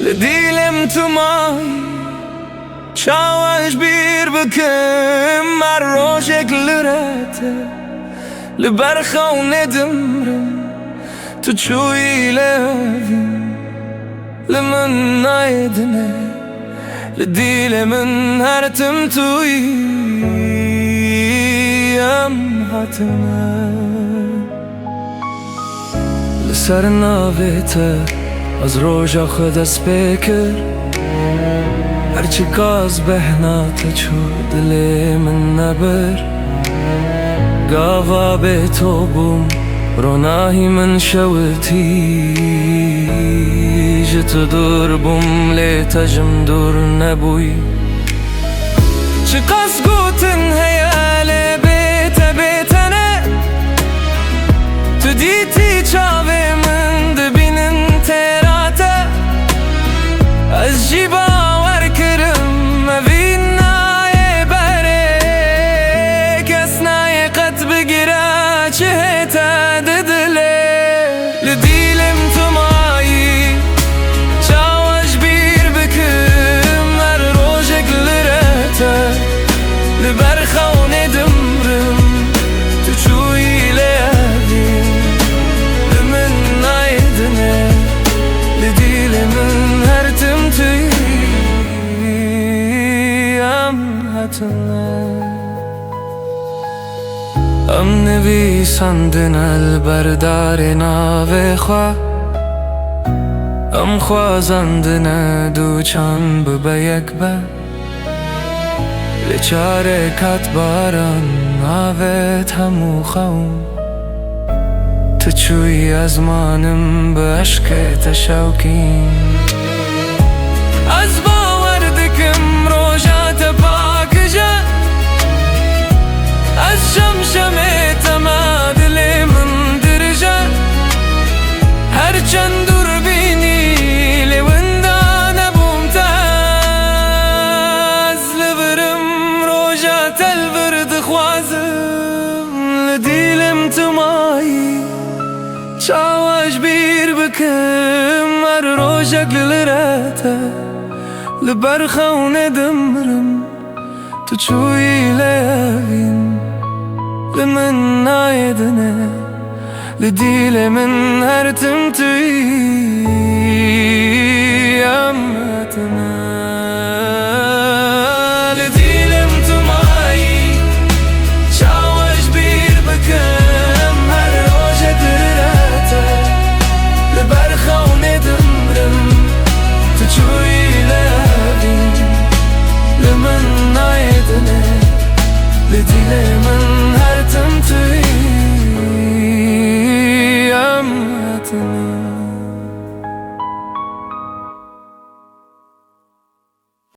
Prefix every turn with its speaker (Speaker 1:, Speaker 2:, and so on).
Speaker 1: لدیلم تو مایی چاوش بیر بکم مر روشک لرته لبرخونه دمرم تو چوی لویم لمن نایدنه لدیل من هرتم تویم هاتمه لسر ناویته از روژا خود از بکر هرچی کاز بهنات چو دل من نبر گاوا به تو بوم روناهی من شوتی جت دور بوم لیتجم دور نبوی چه قص گوتن هیال بیت بیتنه تو دیتی چاوه من دبینن تیراته از جیبا ور کرم مبین نای بره کس نای قد بگیره چه تا ددله لدیلم تو مایی چاوش بیر بکم مر روژک لرته لبرخونه دمرم تو چوی لیدیم لمن نایدنه لدیل من هرتم تویم هاتنه ام نویسندن البردار ناو خواه ام خوازندن دو چند ببیک به لچاره کت باران ناوت همو خوام تو چوی از مانم به عشق تشوکیم از باور دکم روژات پاکجه از شمشمه تما دل من درجه هرچند دور بینی لوندا نبوم تاز لبرم روژات الورد خوازم لدیلم تو مایی چاوش بیر بکم مر روژک لرته لبرخونه دمرم تو چوی لیویم لمن نایدنه لدیل من هرتم تویم هاتنه